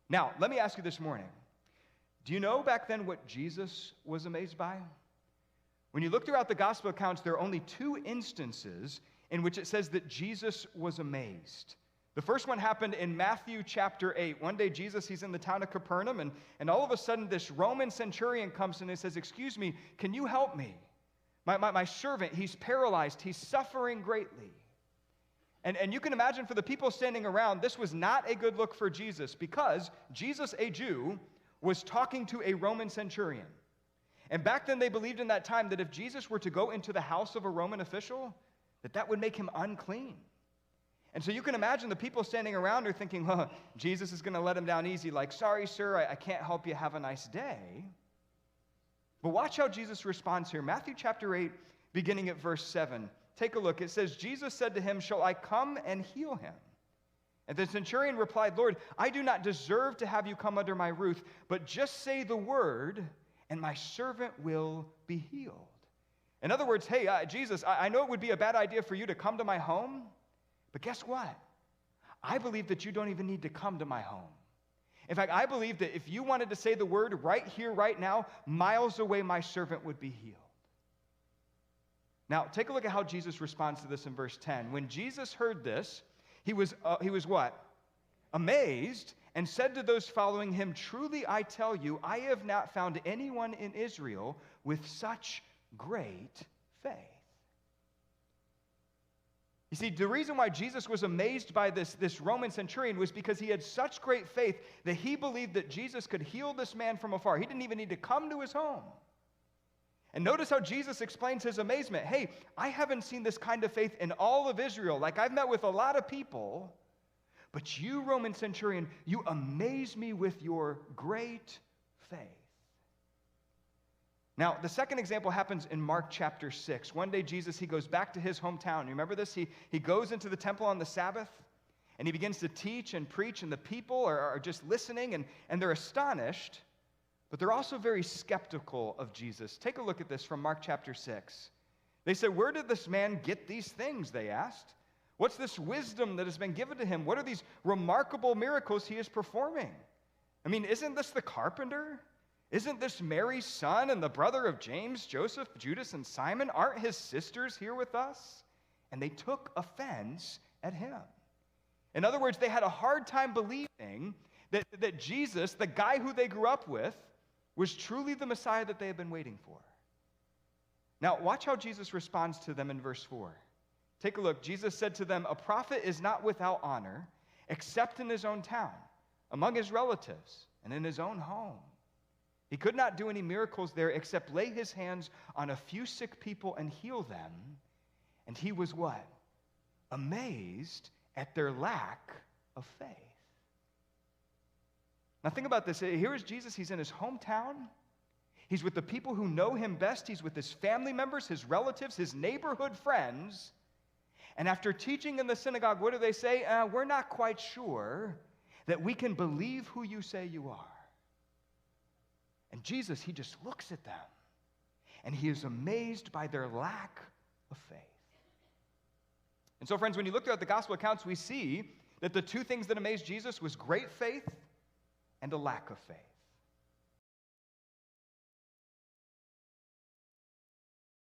Now, let me ask you this morning, do you know back then what Jesus was amazed by? When you look throughout the gospel accounts, there are only two instances in which it says that Jesus was amazed. The first one happened in Matthew chapter 8. One day, Jesus, he's in the town of Capernaum, and all of a sudden, this Roman centurion comes in and says, "Excuse me, can you help me? My servant, he's paralyzed. He's suffering greatly." And you can imagine for the people standing around, this was not a good look for Jesus because Jesus, a Jew, was talking to a Roman centurion. And back then, they believed in that time that if Jesus were to go into the house of a Roman official, that would make him unclean. And so you can imagine the people standing around are thinking, well, Jesus is going to let him down easy, like, "Sorry, sir, I can't help you. Have a nice day." But watch how Jesus responds here. Matthew chapter 8, beginning at verse 7. Take a look. It says, "Jesus said to him, 'Shall I come and heal him?' And the centurion replied, 'Lord, I do not deserve to have you come under my roof, but just say the word, and my servant will be healed.'" In other words, hey, Jesus, I know it would be a bad idea for you to come to my home, but guess what? I believe that you don't even need to come to my home. In fact, I believe that if you wanted to say the word right here, right now, miles away, my servant would be healed. Now, take a look at how Jesus responds to this in verse 10. When Jesus heard this, he was what? Amazed, and said to those following him, "Truly I tell you, I have not found anyone in Israel with such great faith." You see, the reason why Jesus was amazed by this Roman centurion was because he had such great faith that he believed that Jesus could heal this man from afar. He didn't even need to come to his home. And notice how Jesus explains his amazement. Hey, I haven't seen this kind of faith in all of Israel. Like, I've met with a lot of people, but you, Roman centurion, you amaze me with your great faith. Now, the second example happens in Mark chapter 6. One day, Jesus, he goes back to his hometown. You remember this? He goes into the temple on the Sabbath, and he begins to teach and preach, and the people are just listening, and they're astonished, but they're also very skeptical of Jesus. Take a look at this from Mark chapter 6. They said, "Where did this man get these things?" they asked. "What's this wisdom that has been given to him? What are these remarkable miracles he is performing? I mean, isn't this the carpenter? Isn't this Mary's son and the brother of James, Joseph, Judas, and Simon? Aren't his sisters here with us?" And they took offense at him. In other words, they had a hard time believing that Jesus, the guy who they grew up with, was truly the Messiah that they had been waiting for. Now, watch how Jesus responds to them in verse 4. Take a look. Jesus said to them, "A prophet is not without honor, except in his own town, among his relatives, and in his own home. He could not do any miracles there except lay his hands on a few sick people and heal them." And he was what? Amazed at their lack of faith. Now think about this. Here is Jesus. He's in his hometown. He's with the people who know him best. He's with his family members, his relatives, his neighborhood friends. And after teaching in the synagogue, what do they say? "We're not quite sure that we can believe who you say you are." And Jesus, he just looks at them, and he is amazed by their lack of faith. And so, friends, when you look throughout the gospel accounts, we see that the two things that amazed Jesus was great faith and a lack of faith.